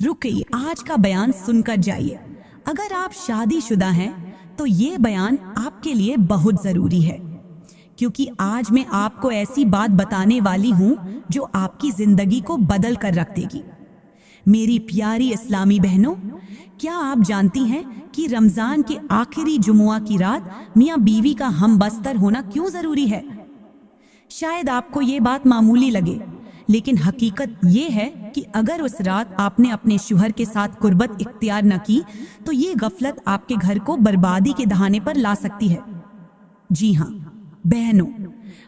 रुकिए, आज का बयान सुनकर जाइए। अगर आप शादीशुदा हैं तो ये बयान आपके लिए बहुत जरूरी है, क्योंकि आज मैं आपको ऐसी बात बताने वाली हूँ जो आपकी जिंदगी को बदल कर रख देगी। मेरी प्यारी इस्लामी बहनों, क्या आप जानती हैं कि रमजान के आखिरी जुमुआ की रात मियाँ बीवी का हम बस्तर होना क्यों जरूरी है? शायद आपको ये बात मामूली लगे, लेकिन हकीकत ये है कि अगर उस रात आपने अपने शौहर के साथ कुर्बत इख्तियार न की तो ये गफलत आपके घर को बर्बादी के दहाने पर ला सकती है। जी हाँ बहनों,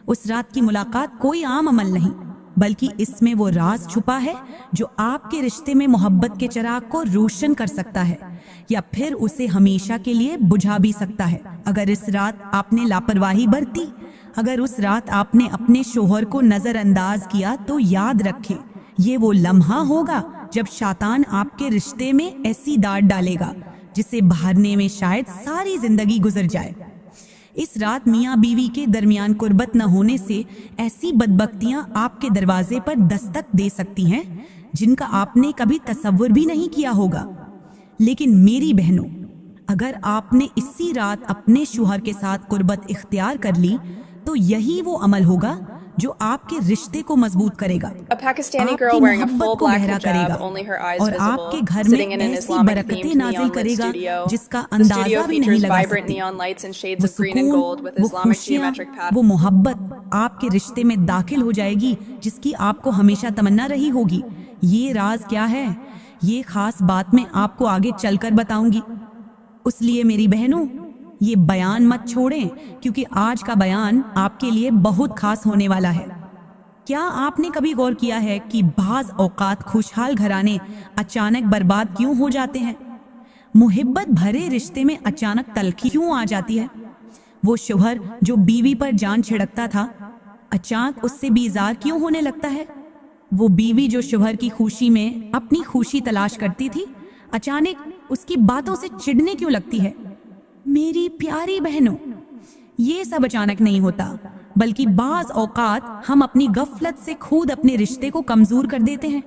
उस रात की मुलाकात कोई आम अमल नहीं, बल्कि इसमें वो राज छुपा है जो आपके रिश्ते में मोहब्बत के चिराग को रोशन कर सकता है या फिर उसे हमेशा के लिए बुझा भी सकता है। अगर इस रात आपने लापरवाही बरती, अगर उस रात आपने अपने शौहर को नजरअंदाज किया, तो याद रखें ये वो लम्हा होगा जब शैतान आपके रिश्ते में ऐसी डांट डालेगा जिसे बहारने में शायद सारी जिंदगी गुजर जाए। इस रात मियाँ बीवी के दरमियान कुर्बत न होने से ऐसी बदबख्तियां आपके दरवाजे पर दस्तक दे सकती हैं जिनका आपने कभी तसव्वुर भी नहीं किया होगा। लेकिन मेरी बहनों, अगर आपने इसी रात अपने शौहर के साथ कुर्बत इख्तियार कर ली तो यही वो अमल होगा जो आपके रिश्ते को मजबूत करेगा, आपकी मोहब्बत को गहरा करेगा और आपके घर में ऐसी बरकतें नाजिल करेगा जिसका अंदाजा भी नहीं लगा सकते। वो सुकून, वो खुशियाँ, वो मोहब्बत आपके रिश्ते में दाखिल हो जाएगी जिसकी आपको हमेशा तमन्ना रही होगी। ये राज क्या है, ये खास बात मैं आपको आगे चलकर बताऊंगी। इसलिए मेरी बहनों, ये बयान मत छोड़ें, क्योंकि आज का बयान आपके लिए बहुत खास होने वाला है। क्या आपने कभी गौर किया है कि बाज औकात खुशहाल घराने अचानक बर्बाद क्यों हो जाते हैं? मोहब्बत भरे रिश्ते में अचानक तल्खी क्यों आ जाती है? वो शौहर जो बीवी पर जान छिड़कता था, अचानक उससे बेजार क्यों होने लगता है? वो बीवी जो शौहर की खुशी में अपनी खुशी तलाश करती थी, अचानक उसकी बातों से चिढ़ने क्यों लगती है? मेरी प्यारी बहनों, ये सब अचानक नहीं होता, बल्कि बाज औकात हम अपनी गफलत से खुद अपने रिश्ते को कमजोर कर देते हैं।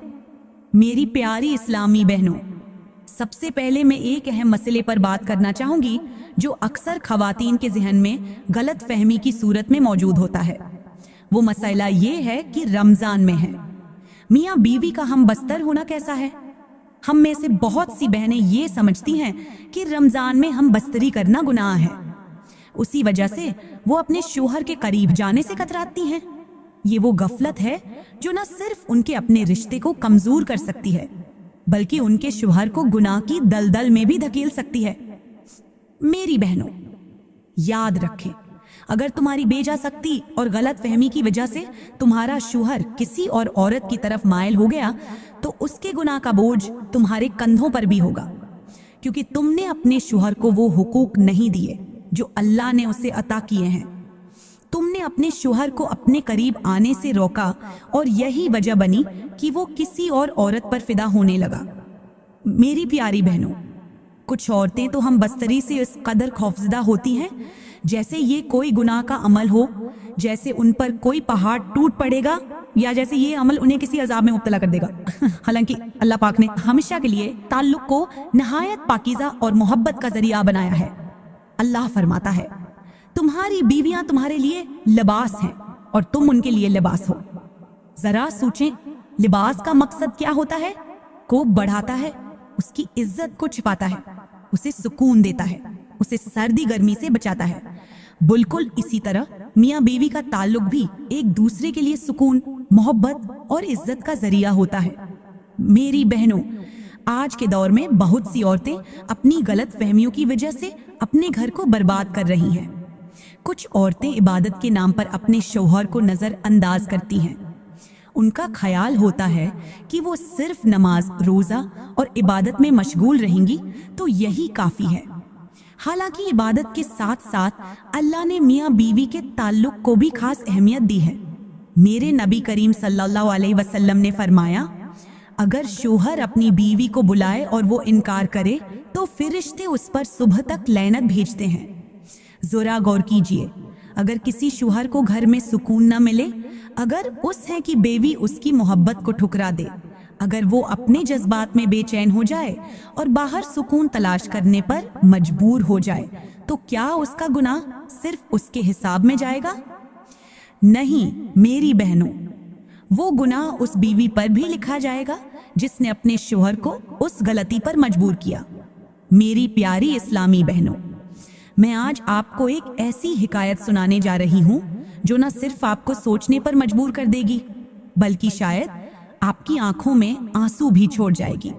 मेरी प्यारी इस्लामी बहनों, सबसे पहले मैं एक अहम मसले पर बात करना चाहूंगी जो अक्सर खवातीन के जहन में गलत फहमी की सूरत में मौजूद होता है। वो मसला ये है कि रमजान में है मियाँ बीवी का हम बस्तर होना कैसा है। हम में से बहुत सी बहनें ये समझती हैं कि रमजान में हम बस्तरी करना गुनाह है, उसी वजह से वो अपने शौहर के करीब जाने से कतराती हैं। ये वो गफलत है जो न सिर्फ उनके अपने रिश्ते को कमजोर कर सकती है, बल्कि उनके शौहर को गुनाह की दलदल में भी धकेल सकती है। मेरी बहनों, याद रखें, अगर तुम्हारी बेजा सख्ती और गलत फहमी की वजह से तुम्हारा शौहर किसी और औरत की तरफ माइल हो गया तो उसके गुनाह का बोझ तुम्हारे कंधों पर भी होगा, क्योंकि तुमने अपने शौहर को वो हुकूक नहीं दिए जो अल्लाह ने उसे अता किए हैं। तुमने अपने शौहर को अपने करीब आने से रोका और यही वजह बनी कि वो किसी और औरत पर फिदा होने लगा। मेरी प्यारी बहनों, कुछ औरतें तो हम बस्तरी से इस कदर खौफजदा होती हैं जैसे ये कोई गुनाह का अमल हो, जैसे उन पर कोई पहाड़ टूट पड़ेगा या जैसे ये अमल उन्हें किसी अजाब में मुब्तला कर देगा। हालांकि अल्लाह पाक ने हमेशा के लिए ताल्लुक को नहायत पाकीज़ा और मोहब्बत का जरिया बनाया है। अल्लाह फरमाता है, तुम्हारी बीवियां तुम्हारे लिए लिबास हैं और तुम उनके लिए लिबास हो। जरा सोचें, लिबास का मकसद क्या होता है? को बढ़ाता है, उसकी इज्जत को छिपाता है, उसे सुकून देता है, उसे सर्दी गर्मी से बचाता है। बिल्कुल इसी तरह मियाँ बीवी का ताल्लुक भी एक दूसरे के लिए सुकून, मोहब्बत और इज्जत का जरिया होता है। मेरी बहनों, आज के दौर में बहुत सी औरतें अपनी गलत फहमियों की वजह से अपने घर को बर्बाद कर रही हैं। कुछ औरतें इबादत के नाम पर अपने शौहर को नजरअंदाज करती हैं। उनका ख्याल होता है कि वो सिर्फ नमाज, रोजा और इबादत में मशगूल रहेंगी तो यही काफी है। हालांकि इबादत के साथ साथ अल्लाह ने मियाँ बीवी के ताल्लुक को भी खास अहमियत दी है। मेरे नबी करीम सल्लल्लाहु अलैहि वसल्लम ने फरमाया, अगर शौहर अपनी बीवी को बुलाए और वो इनकार करे तो फिरिश्ते उस पर सुबह तक लैनत भेजते हैं। जरा गौर कीजिए, अगर किसी शौहर को घर में सुकून न मिले, अगर उस है कि बीवी उसकी मोहब्बत को ठुकरा दे, अगर वो अपने जज्बात में बेचैन हो जाए और बाहर सुकून तलाश करने पर मजबूर हो जाए, तो क्या उसका गुनाह सिर्फ उसके हिसाब में जाएगा? नहीं मेरी बहनों, वो गुनाह उस बीवी पर भी लिखा जाएगा जिसने अपने शोहर को उस गलती पर मजबूर किया। मेरी प्यारी इस्लामी बहनों, मैं आज आपको एक ऐसी हिकायत सुनाने जा रही हूँ जो न सिर्फ आपको सोचने पर मजबूर कर देगी, बल्कि शायद आपकी आंखों में आंसू भी छोड़ जाएगी।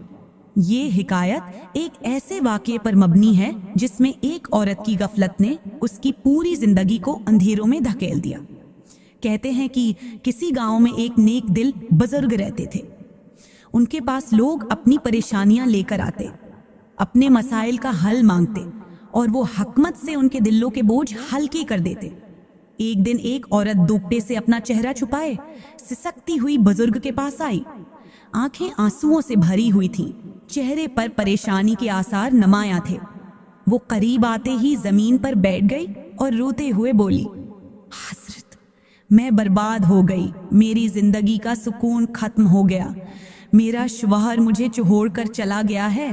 ये हिकायत एक ऐसे वाक़ये पर मबनी है जिसमें एक औरत की गफलत ने उसकी पूरी जिंदगी को अंधेरों में धकेल दिया। कहते हैं कि किसी गांव में एक नेक दिल बुजुर्ग रहते थे। उनके पास लोग अपनी परेशानियां लेकर आते, अपने मसाइल का हल मांगते और वो हकमत से उनके दिलों के बोझ हल्के कर देते। एक दिन एक औरत दुपट्टे से अपना चेहरा छुपाए सिसकती हुई बुजुर्ग के पास आई। आंखें आंसुओं से भरी हुई थीं, चेहरे पर परेशानी के आसार नुमायां थे। वो करीब आते ही जमीन पर बैठ गई और रोते हुए बोली, हजरत, मैं बर्बाद हो गई, मेरी जिंदगी का सुकून खत्म हो गया, मेरा शौहर मुझे छोड़ कर चला गया है,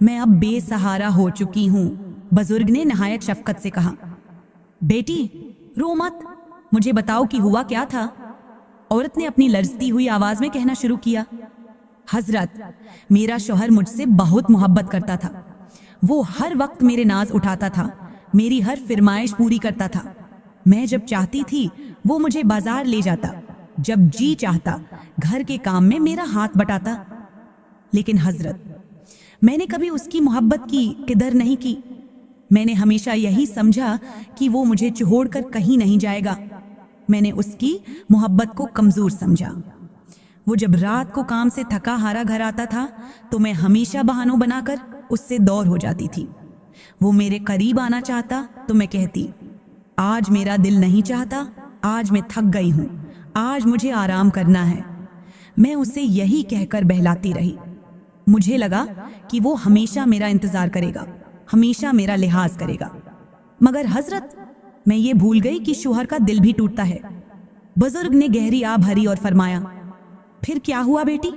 मैं अब बेसहारा हो चुकी हूँ। बुजुर्ग ने नहायत शफकत से कहा, बेटी रो मत, मुझे बताओ कि हुआ क्या था। औरत ने अपनी लरजती हुई आवाज में कहना शुरू किया, हजरत, मेरा शौहर मुझसे बहुत मोहब्बत करता था। वो हर वक्त मेरे नाज उठाता था, मेरी हर फरमाइश पूरी करता था। मैं जब चाहती थी वो मुझे बाजार ले जाता, जब जी चाहता घर के काम में मेरा हाथ बटाता। लेकिन हजरत, मैंने कभी उसकी मोहब्बत की कदर नहीं की। मैंने हमेशा यही समझा कि वो मुझे छोड़कर कहीं नहीं जाएगा। मैंने उसकी मोहब्बत को कमजोर समझा। वो जब रात को काम से थका हारा घर आता था तो मैं हमेशा बहानों बनाकर उससे दूर हो जाती थी। वो मेरे करीब आना चाहता तो मैं कहती, आज मेरा दिल नहीं चाहता, आज मैं थक गई हूँ, आज मुझे आराम करना है। मैं उसे यही कहकर बहलाती रही। मुझे लगा कि वो हमेशा मेरा इंतजार करेगा, हमेशा मेरा लिहाज करेगा। मगर हजरत, मैं ये भूल गई कि शौहर का दिल भी टूटता है। बुजुर्ग ने गहरी आह भरी और फरमाया, फिर क्या हुआ बेटी?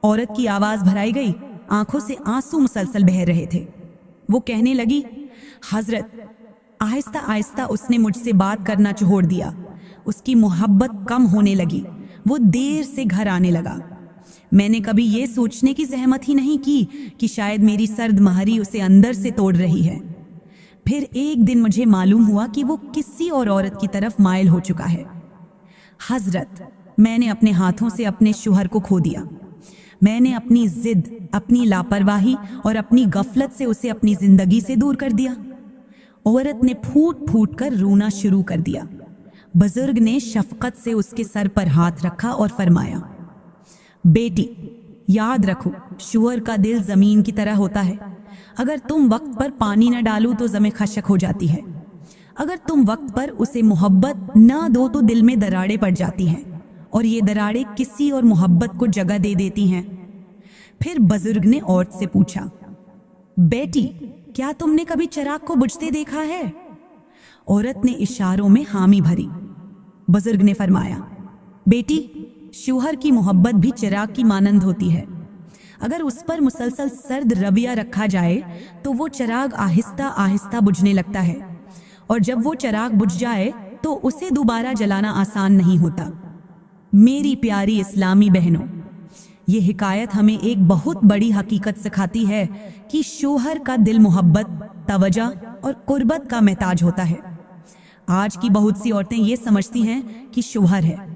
औरत की आवाज भराई गई, आंखों से आंसू मुसलसल बह रहे थे। वो कहने लगी, हजरत, आहिस्ता आहिस्ता उसने मुझसे बात करना छोड़ दिया। उसकी मोहब्बत कम होने लगी, वो देर से घर आने लगा। मैंने कभी ये सोचने की जहमत ही नहीं की कि शायद मेरी सर्द महरी उसे अंदर से तोड़ रही है। फिर एक दिन मुझे मालूम हुआ कि वो किसी और औरत की तरफ माइल हो चुका है। हजरत, मैंने अपने हाथों से अपने शौहर को खो दिया। मैंने अपनी जिद, अपनी लापरवाही और अपनी गफलत से उसे अपनी जिंदगी से दूर कर दिया। औरत ने फूट फूट कर रोना शुरू कर दिया। बुजुर्ग ने शफकत से उसके सर पर हाथ रखा और फरमाया, बेटी, याद रखो, शौहर का दिल जमीन की तरह होता है। अगर तुम वक्त पर पानी न डालो तो जमे खशक हो जाती है। अगर तुम वक्त पर उसे मोहब्बत ना दो तो दिल में दरारें पड़ जाती हैं और ये दरारें किसी और मोहब्बत को जगह दे देती हैं। फिर बुजुर्ग ने औरत से पूछा, बेटी, क्या तुमने कभी चिराग को बुझते देखा है? औरत ने इशारों में हामी भरी। बुजुर्ग ने फरमाया, बेटी, शौहर की मोहब्बत भी चिराग की मानंद होती है। अगर उस पर मुसलसल सर्द रवैया रखा जाए तो वो चिराग आहिस्ता आहिस्ता बुझने लगता है, और जब वो चिराग बुझ जाए तो उसे दोबारा जलाना आसान नहीं होता। मेरी प्यारी इस्लामी बहनों, ये हिकायत हमें एक बहुत बड़ी हकीकत सिखाती है कि शौहर का दिल मोहब्बत, तवज्जो और कुर्बत का महताज होता है। आज की बहुत सी औरतें ये समझती हैं कि शौहर है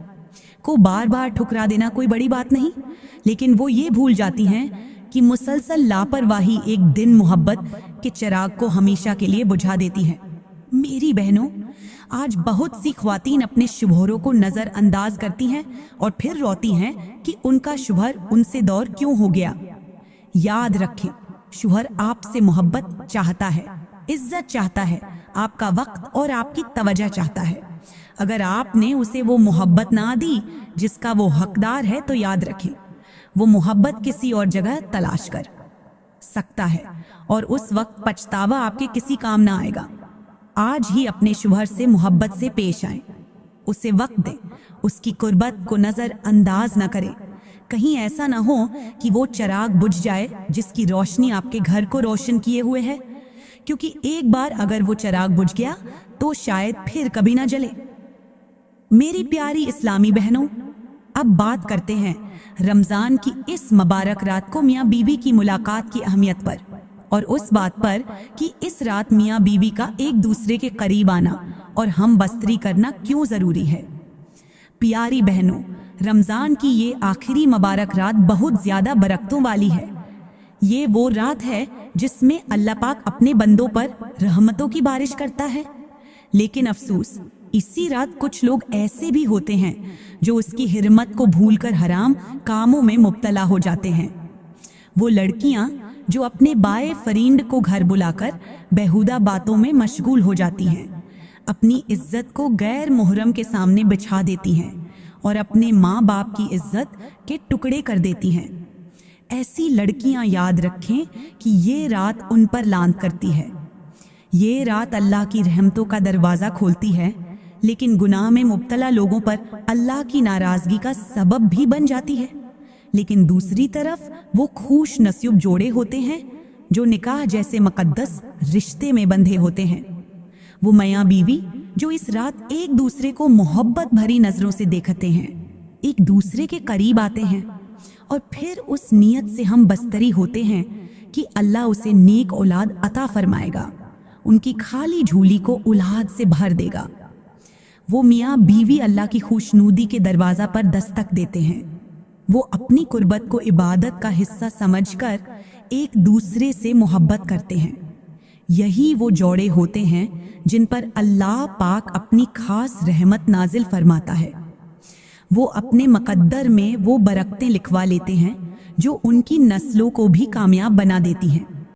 को बार बार ठुकरा देना कोई बड़ी बात नहीं, लेकिन वो ये भूल जाती हैं कि मुसलसल लापरवाही एक दिन मोहब्बत के चिराग को हमेशा के लिए बुझा देती है। मेरी बहनों, आज बहुत सी ख्वातीन अपने शौहरों को नजरअंदाज करती हैं और फिर रोती हैं कि उनका शौहर उनसे दूर क्यों हो गया। याद रखें, शौहर आपसे मोहब्बत चाहता है, इज्जत चाहता है, आपका वक्त और आपकी तवज्जो चाहता है। अगर आपने उसे वो मोहब्बत ना दी जिसका वो हकदार है तो याद रखें, वो मोहब्बत किसी और जगह तलाश कर सकता है और उस वक्त पछतावा आपके किसी काम ना आएगा। आज ही अपने शौहर से मोहब्बत से पेश आएं, उसे वक्त दें, उसकी कुर्बत को नजरअंदाज न करें। कहीं ऐसा ना हो कि वो चिराग बुझ जाए जिसकी रोशनी आपके घर को रोशन किए हुए है, क्योंकि एक बार अगर वो चिराग बुझ गया तो शायद फिर कभी ना जले। मेरी प्यारी इस्लामी बहनों, अब बात करते हैं रमजान की इस मुबारक रात को मियाँ बीवी की मुलाकात की अहमियत पर, और उस बात पर कि इस रात मियाँ बीवी का एक दूसरे के करीब आना और हम बस्तरी करना क्यों जरूरी है। प्यारी बहनों, रमजान की ये आखिरी मुबारक रात बहुत ज्यादा बरकतों वाली है। ये वो रात है जिसमें अल्लाह पाक अपने बंदों पर रहमतों की बारिश करता है। लेकिन अफसोस, इसी रात कुछ लोग ऐसे भी होते हैं जो उसकी हिरमत को भूलकर हराम कामों में मुब्तला हो जाते हैं। वो लड़कियां जो अपने बाए फरींड को घर बुलाकर बेहुदा बातों में मशगूल हो जाती हैं, अपनी इज्जत को गैर मुहर्रम के सामने बिछा देती हैं और अपने माँ बाप की इज्जत के टुकड़े कर देती हैं। ऐसी लड़कियां याद रखें कि ये रात उन पर लानत करती है। ये रात अल्लाह की रहमतों का दरवाज़ा खोलती है, लेकिन गुनाह में मुब्तला लोगों पर अल्लाह की नाराज़गी का सबब भी बन जाती है। लेकिन दूसरी तरफ वो खूश नसीब जोड़े होते हैं जो निकाह जैसे मुक़द्दस रिश्ते में बंधे होते हैं। वो मियाँ बीवी जो इस रात एक दूसरे को मोहब्बत भरी नज़रों से देखते हैं, एक दूसरे के करीब आते हैं और फिर उस नीयत से हम बस्तरी होते हैं कि अल्लाह उसे नेक औलाद अता फरमाएगा, उनकी खाली झोली को औलाद से भर देगा। वो मियाँ बीवी अल्लाह की खुशनूदी के दरवाज़ा पर दस्तक देते हैं। वो अपनी कुर्बत को इबादत का हिस्सा समझकर एक दूसरे से मोहब्बत करते हैं। यही वो जोड़े होते हैं जिन पर अल्लाह पाक अपनी खास रहमत नाजिल फरमाता है। वो अपने मुक़द्दर में वो बरकतें लिखवा लेते हैं जो उनकी नस्लों को भी कामयाब बना देती हैं।